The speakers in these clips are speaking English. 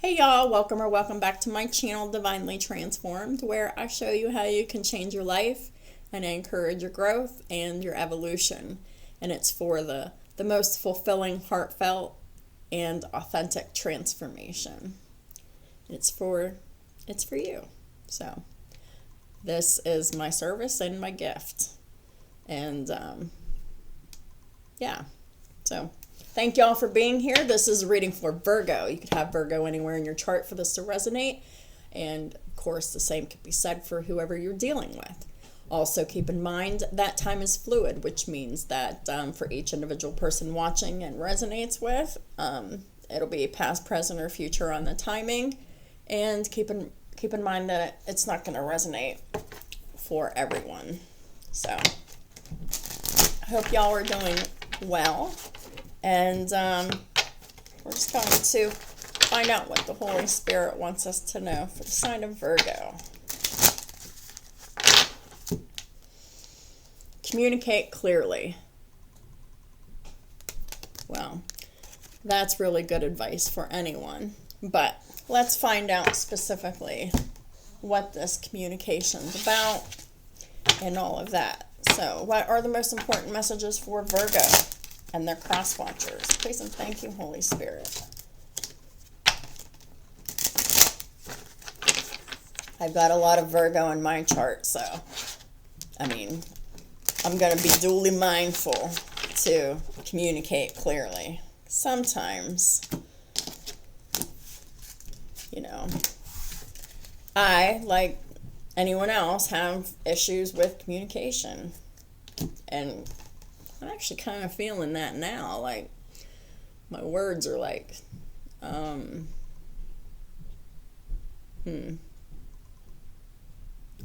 Hey y'all, welcome back to my channel Divinely Transformed, where I show you how you can change your life and encourage your growth and your evolution. And it's for the most fulfilling, heartfelt, and authentic transformation. It's for you. So this is my service and my gift. And yeah, so thank y'all for being here. This is a reading for Virgo. You could have Virgo anywhere in your chart for this to resonate. And of course, the same could be said for whoever you're dealing with. Also, keep in mind that time is fluid, which means that for each individual person watching and resonates with, it'll be past, present, or future on the timing. And keep in mind that it's not going to resonate for everyone. So, I hope y'all are doing well. And we're just going to find out what the Holy Spirit wants us to know for the sign of Virgo. Communicate clearly. Well, that's really good advice for anyone. But let's find out specifically what this communication's about and all of that. So, what are the most important messages for Virgo and their cross watchers? Please and thank you, Holy Spirit. I've got a lot of Virgo in my chart, so I'm going to be duly mindful to communicate clearly. Sometimes, I, like anyone else, have issues with communication. And I'm actually kind of feeling that now. Like, my words are like,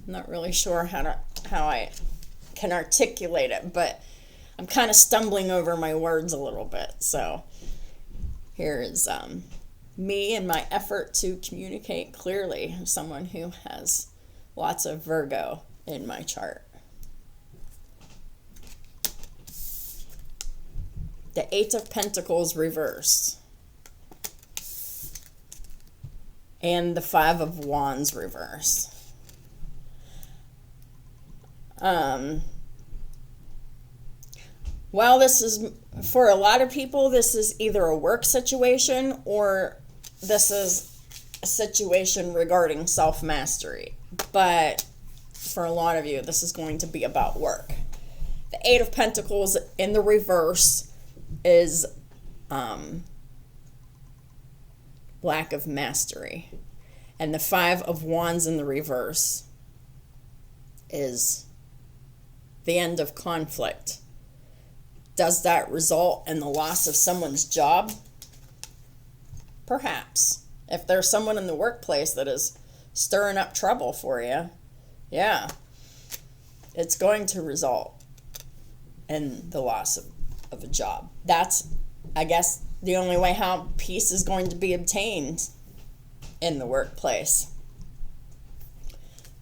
not really sure how I can articulate it, but I'm kind of stumbling over my words a little bit. So here is me and my effort to communicate clearly. Someone who has lots of Virgo in my chart. The Eight of Pentacles reversed. And the Five of Wands reversed. Well, this is, for a lot of people, this is either a work situation or this is a situation regarding self-mastery. But for a lot of you, this is going to be about work. The Eight of Pentacles in the reverse is lack of mastery. And the Five of Wands in the reverse is the end of conflict. Does that result in the loss of someone's job? Perhaps. If there's someone in the workplace that is stirring up trouble for you, yeah, it's going to result in the loss of a job. That's, I guess, the only way how peace is going to be obtained in the workplace.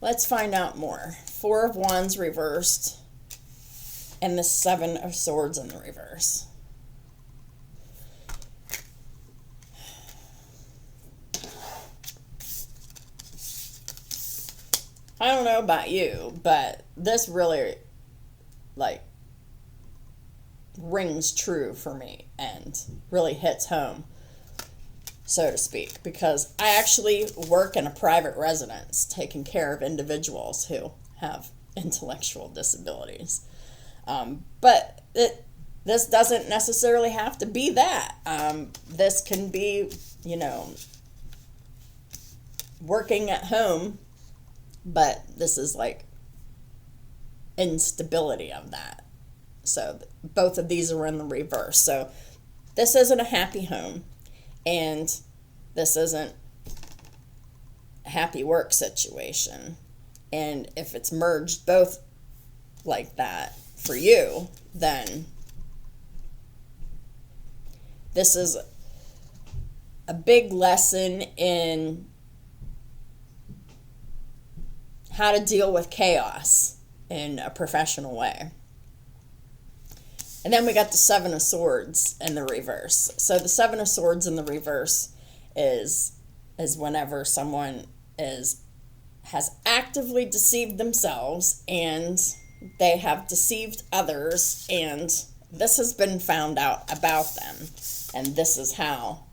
Let's find out more. Four of Wands reversed and the Seven of Swords in the reverse. I don't know about you, but this really, rings true for me and really hits home, so to speak, because I actually work in a private residence taking care of individuals who have intellectual disabilities. But this doesn't necessarily have to be that. This can be, working at home, but this is like instability of that. So both of these are in the reverse. So this isn't a happy home, and this isn't a happy work situation. And if it's merged both like that for you, then this is a big lesson in how to deal with chaos in a professional way. And then we got the Seven of Swords in the reverse. So the Seven of Swords in the reverse is is whenever someone has actively deceived themselves and they have deceived others, and this has been found out about them, and this is how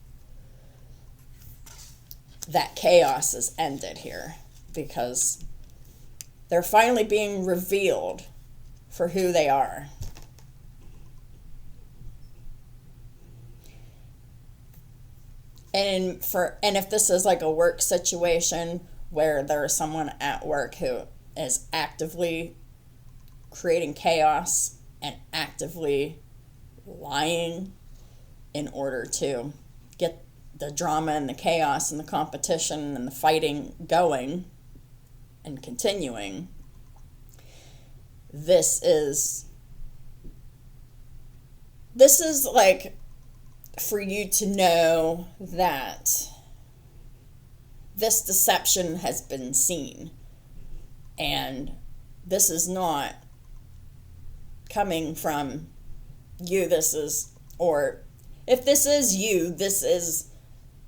that chaos is ended here, because they're finally being revealed for who they are. And if this is like a work situation where there's someone at work who is actively creating chaos and actively lying in order to get the drama and the chaos and the competition and the fighting going and continuing, this is like for you to know that this deception has been seen, and this is not coming from you. Or if this is you,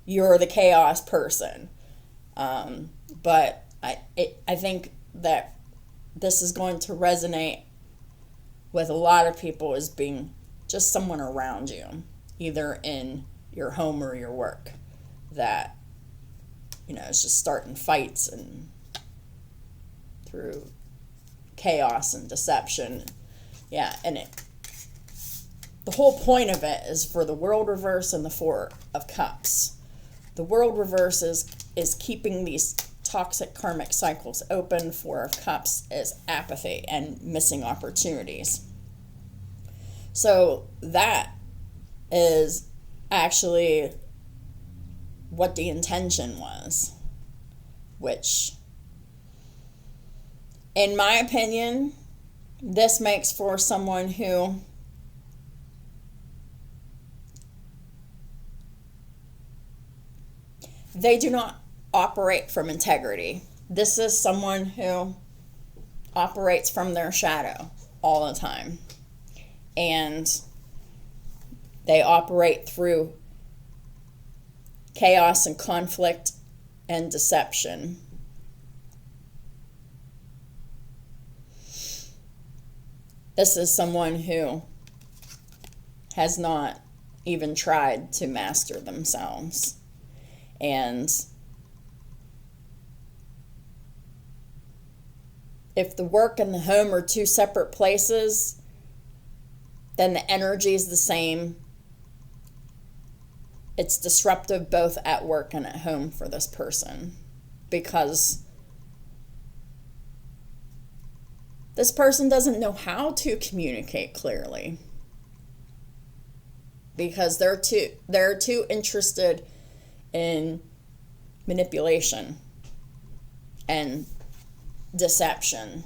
you're the chaos person. But I think that this is going to resonate with a lot of people as being just someone around you, either in your home or your work, that, it's just starting fights and through chaos and deception. Yeah, and the whole point of it is for the World Reverse and the Four of Cups. The World Reverse is keeping these toxic karmic cycles open. Four of Cups is apathy and missing opportunities. So that is actually what the intention was, which, in my opinion, this makes for someone who they do not operate from integrity. This is someone who operates from their shadow all the time. And they operate through chaos and conflict and deception. This is someone who has not even tried to master themselves. And if the work and the home are two separate places, then the energy is the same. It's disruptive both at work and at home for this person, because this person doesn't know how to communicate clearly, because they're too interested in manipulation and deception.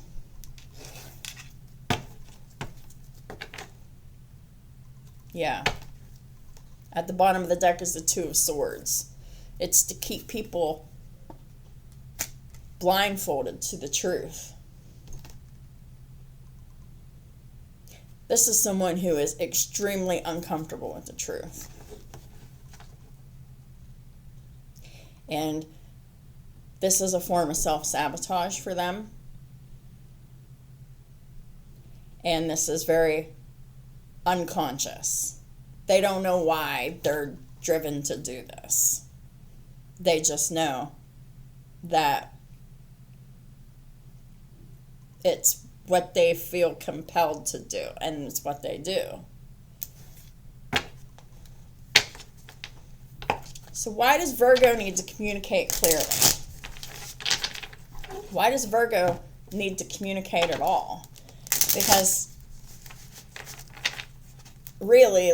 Yeah. At the bottom of the deck is the Two of Swords. It's to keep people blindfolded to the truth. This is someone who is extremely uncomfortable with the truth. And this is a form of self-sabotage for them. And this is very unconscious. They don't know why they're driven to do this. They just know that it's what they feel compelled to do, and it's what they do. So why does Virgo need to communicate clearly? Why does Virgo need to communicate at all? Because really,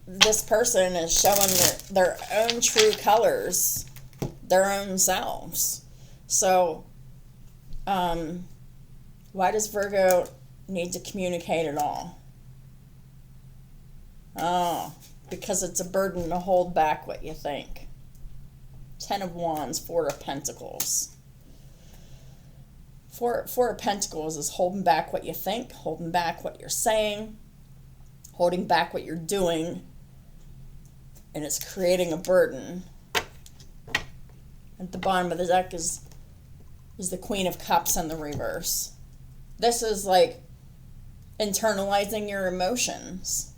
this person is showing their own true colors, their own selves. So why does Virgo need to communicate at all? Oh, because it's a burden to hold back what you think. Ten of Wands, Four of Pentacles. Four of Pentacles is holding back what you think, holding back what you're saying, holding back what you're doing, and it's creating a burden. At the bottom of the deck is the Queen of Cups in the reverse. This is like internalizing your emotions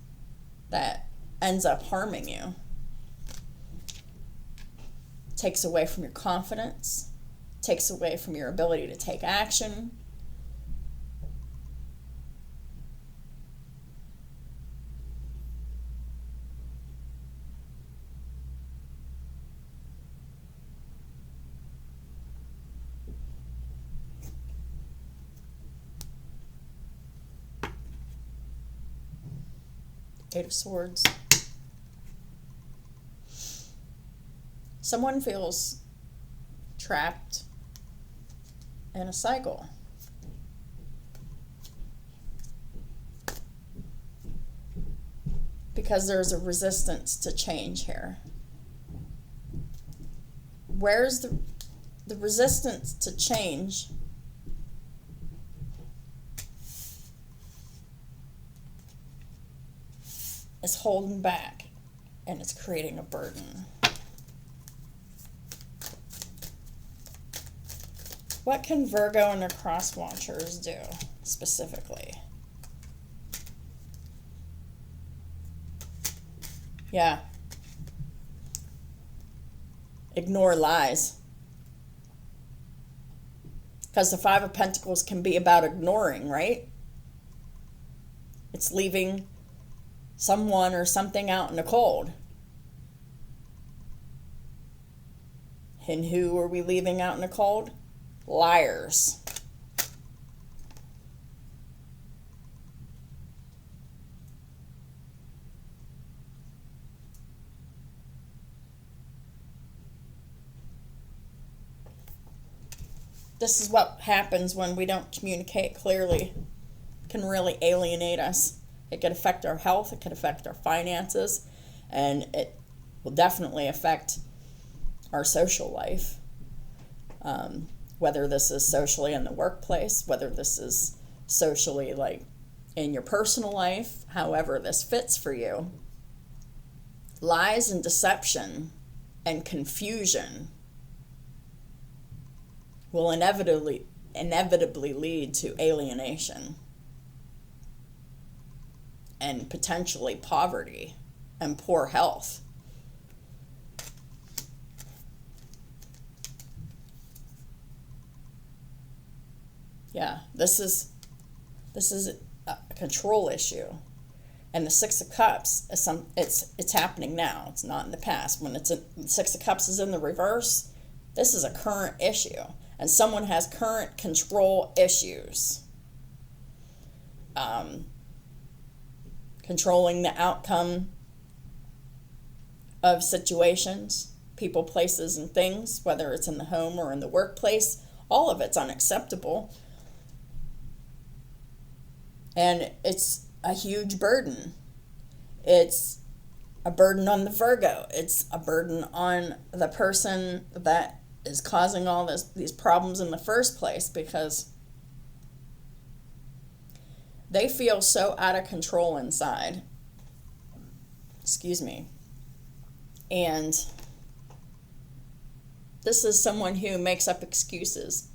that ends up harming you. Takes away from your confidence, takes away from your ability to take action. Eight of Swords. Someone feels trapped in a cycle. Because there's a resistance to change here. Where's the resistance to change? Is holding back, and it's creating a burden. What can Virgo and their cross watchers do specifically? Yeah. Ignore lies. Because the Five of Pentacles can be about ignoring, right? It's leaving someone or something out in the cold. And who are we leaving out in the cold? Liars. This is what happens when we don't communicate clearly. It can really alienate us. It could affect our health, it could affect our finances, and it will definitely affect our social life. Whether this is socially in the workplace, whether this is socially like in your personal life, however this fits for you. Lies and deception and confusion will inevitably lead to alienation and potentially poverty and poor health. Yeah, this is a control issue. And the Six of Cups is it's happening now. It's not in the past. When the Six of Cups is in the reverse, this is a current issue. And someone has current control issues. Controlling the outcome of situations, people, places, and things, whether it's in the home or in the workplace. All of it's unacceptable. And it's a huge burden. It's a burden on the Virgo. It's a burden on the person that is causing all these problems in the first place, because they feel so out of control inside. Excuse me. And this is someone who makes up excuses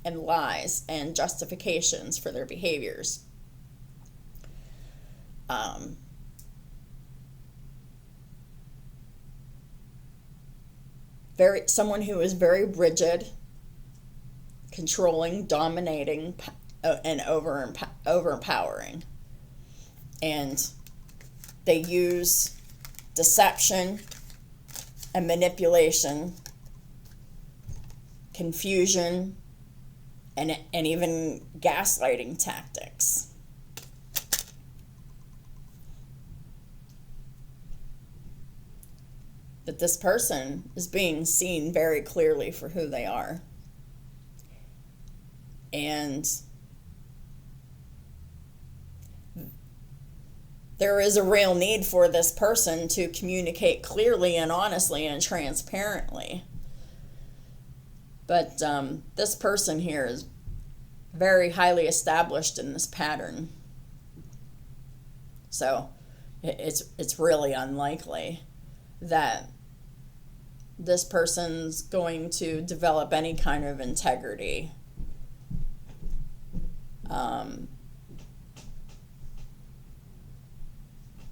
and lies and justifications for their behaviors. Someone who is very rigid, controlling, dominating, and overpowering. And they use deception and manipulation, confusion, and even gaslighting tactics. That this person is being seen very clearly for who they are. And there is a real need for this person to communicate clearly and honestly and transparently. But this person here is very highly established in this pattern. So it's really unlikely that this person's going to develop any kind of integrity.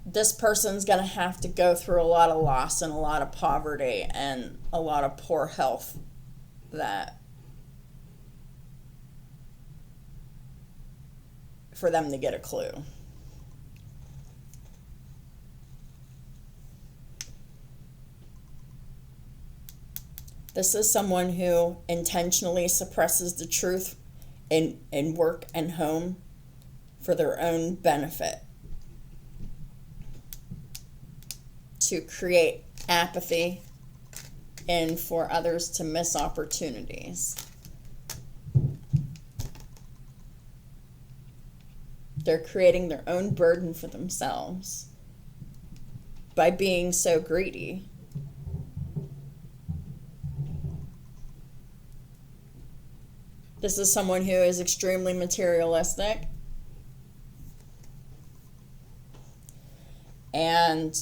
This person's going to have to go through a lot of loss and a lot of poverty and a lot of poor health that for them to get a clue. This is someone who intentionally suppresses the truth in work and home for their own benefit, to create apathy and for others to miss opportunities. They're creating their own burden for themselves by being so greedy. This is someone who is extremely materialistic. And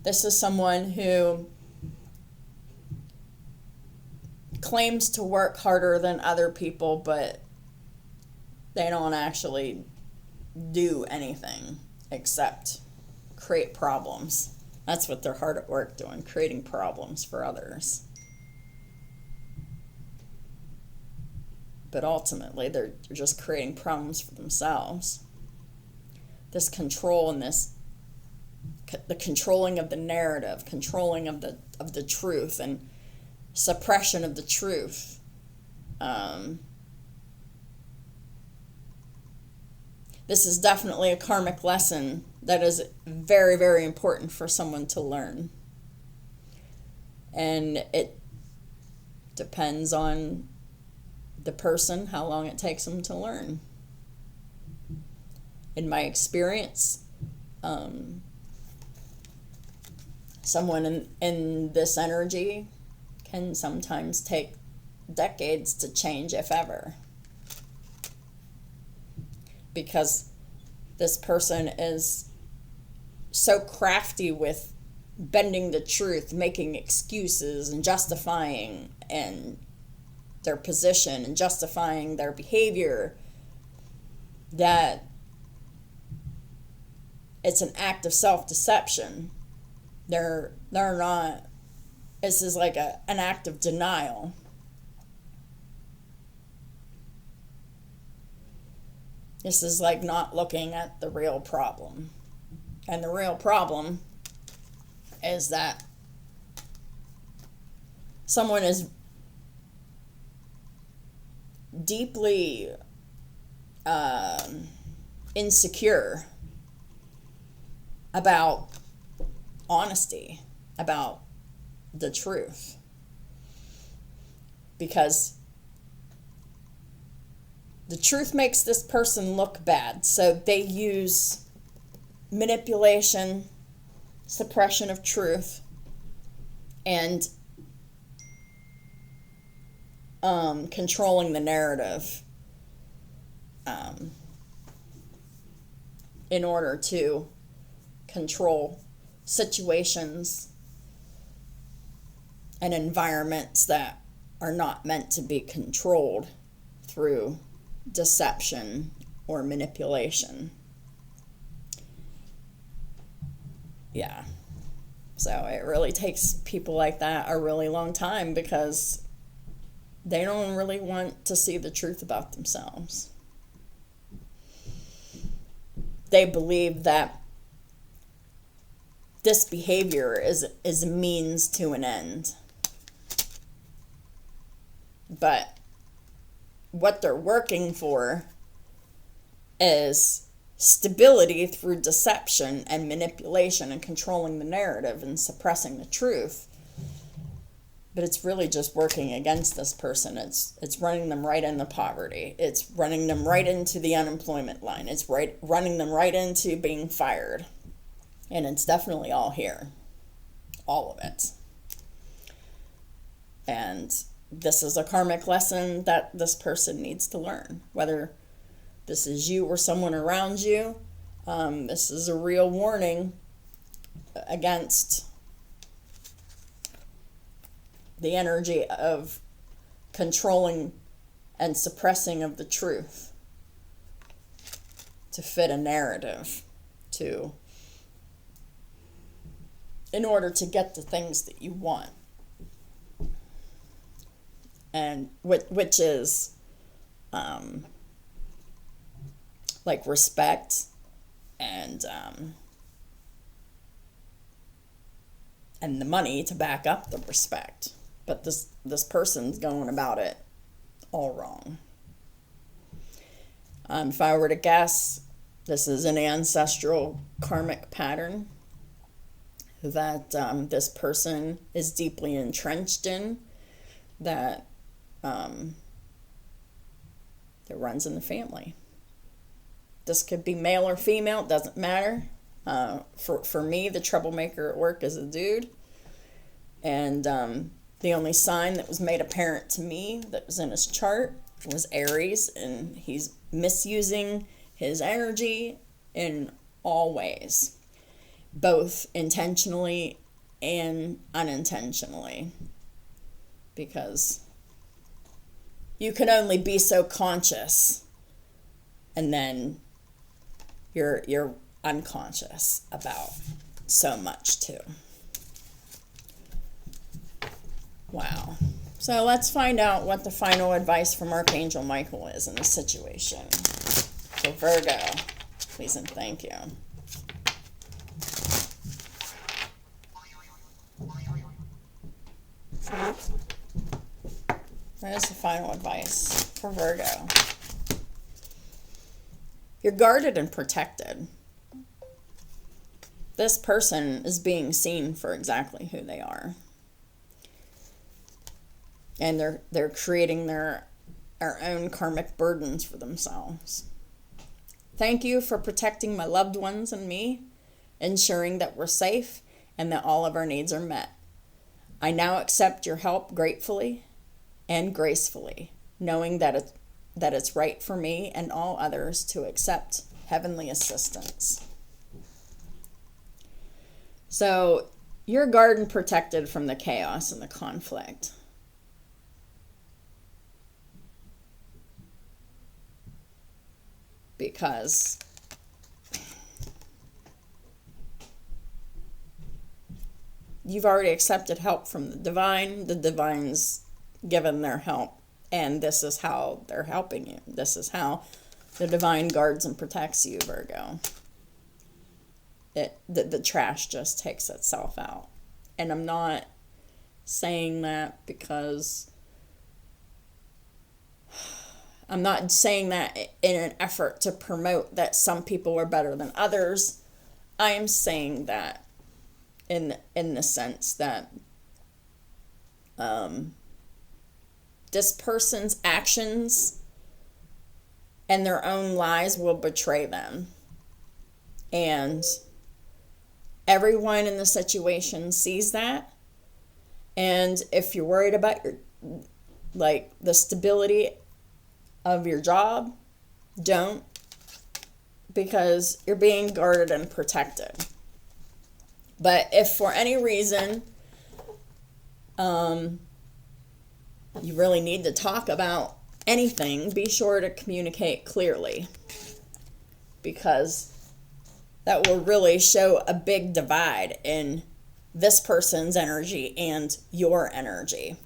this is someone who claims to work harder than other people, but they don't actually do anything except create problems. That's what they're hard at work doing, creating problems for others. But ultimately, they're just creating problems for themselves. This control and the controlling of the narrative, controlling of the truth, and suppression of the truth. This is definitely a karmic lesson that is very, very important for someone to learn. And it depends on the person, how long it takes them to learn. In my experience, someone in this energy can sometimes take decades to change, if ever. Because this person is so crafty with bending the truth, making excuses and justifying and their position and justifying their behavior, that it's an act of self-deception. They're not, this is like an act of denial. This is like not looking at the real problem. And the real problem is that someone is deeply insecure about honesty, about the truth. Because the truth makes this person look bad, so they use manipulation, suppression of truth, and controlling the narrative in order to control situations and environments that are not meant to be controlled through deception or manipulation. Yeah. So it really takes people like that a really long time because they don't really want to see the truth about themselves. They believe that this behavior is a means to an end. But what they're working for is stability through deception and manipulation and controlling the narrative and suppressing the truth. But it's really just working against this person. It's running them right into poverty. It's running them right into the unemployment line. It's running them right into being fired. And it's definitely all here. All of it. And this is a karmic lesson that this person needs to learn. Whether this is you or someone around you, this is a real warning against the energy of controlling and suppressing of the truth to fit a narrative, in order to get the things that you want, and which is like respect and the money to back up the respect. But this person's going about it all wrong. If I were to guess, this is an ancestral karmic pattern that this person is deeply entrenched in, that runs in the family. This could be male or female, it doesn't matter. For me, the troublemaker at work is a dude. And the only sign that was made apparent to me that was in his chart was Aries, and he's misusing his energy in all ways, both intentionally and unintentionally, because you can only be so conscious, and then you're unconscious about so much too. Wow. So let's find out what the final advice from Archangel Michael is in this situation. So Virgo, please and thank you. That is the final advice for Virgo. You're guarded and protected. This person is being seen for exactly who they are. And they're creating their own karmic burdens for themselves. Thank you for protecting my loved ones and me, ensuring that we're safe and that all of our needs are met. I now accept your help gratefully and gracefully, knowing that it's right for me and all others to accept heavenly assistance. So you're guarded and protected from the chaos and the conflict. Because you've already accepted help from the divine. The divine's given their help, and this is how they're helping you. This is how the divine guards and protects you, Virgo. The trash just takes itself out. And I'm not saying that because I'm not saying that in an effort to promote that some people are better than others. I am saying that in the sense that this person's actions and their own lies will betray them. And everyone in the situation sees that. And if you're worried about the stability of your job, don't, because you're being guarded and protected. But if for any reason you really need to talk about anything, be sure to communicate clearly, because that will really show a big divide in this person's energy and your energy.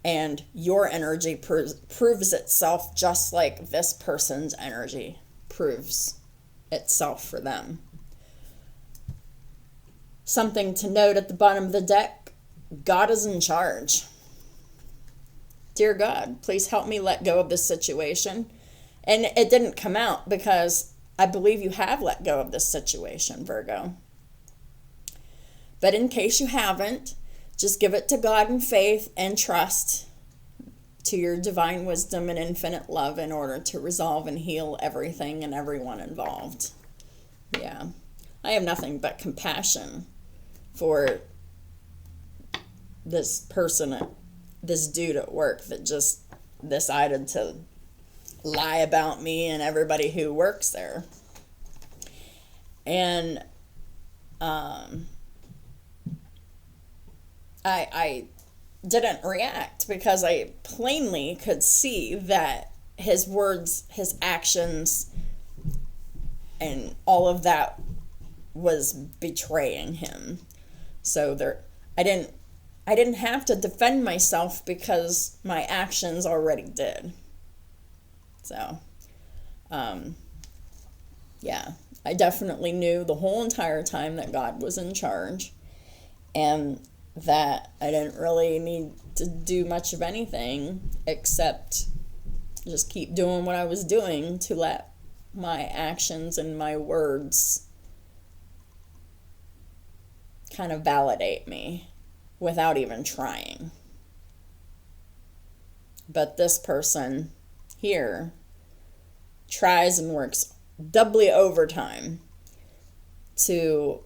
And your energy proves itself just like this person's energy proves itself for them. Something to note at the bottom of the deck: God is in charge. Dear God, please help me let go of this situation. And it didn't come out because I believe you have let go of this situation, Virgo. But in case you haven't, just give it to God in faith and trust to your divine wisdom and infinite love in order to resolve and heal everything and everyone involved. Yeah. I have nothing but compassion for this person, this dude at work that just decided to lie about me and everybody who works there. And I didn't react because I plainly could see that his words, his actions, and all of that was betraying him. So I didn't have to defend myself because my actions already did. So, yeah, I definitely knew the whole entire time that God was in charge, and that I didn't really need to do much of anything except just keep doing what I was doing to let my actions and my words kind of validate me without even trying. But this person here tries and works doubly overtime to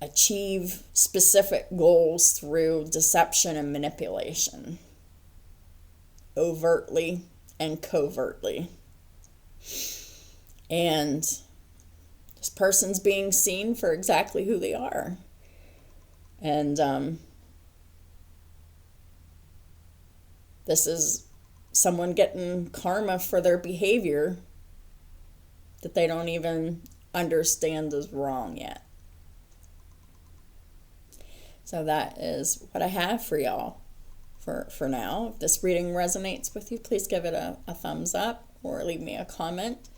achieve specific goals through deception and manipulation, overtly and covertly. And this person's being seen for exactly who they are. And this is someone getting karma for their behavior that they don't even understand is wrong yet. So that is what I have for y'all for now. If this reading resonates with you, please give it a thumbs up or leave me a comment.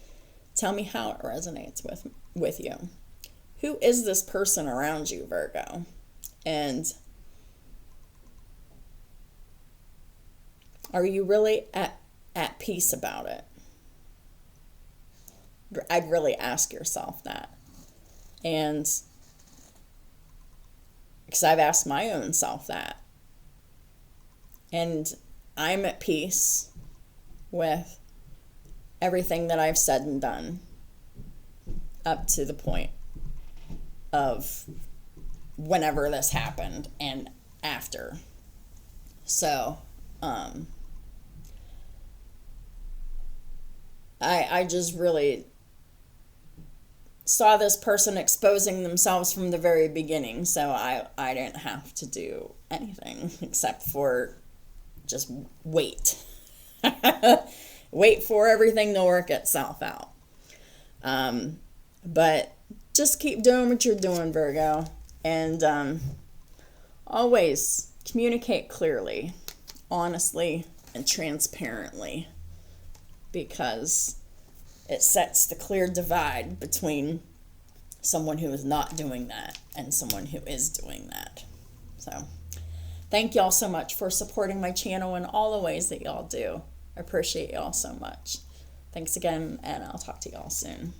Tell me how it resonates with you. Who is this person around you, Virgo? And are you really at peace about it? I'd really ask yourself that. And because I've asked my own self that. And I'm at peace with everything that I've said and done up to the point of whenever this happened and after. So, I just really saw this person exposing themselves from the very beginning, so I didn't have to do anything except for just wait. Wait for everything to work itself out. But just keep doing what you're doing, Virgo. And always communicate clearly, honestly, and transparently, because it sets the clear divide between someone who is not doing that and someone who is doing that. So thank y'all so much for supporting my channel in all the ways that y'all do. I appreciate y'all so much. Thanks again, and I'll talk to y'all soon.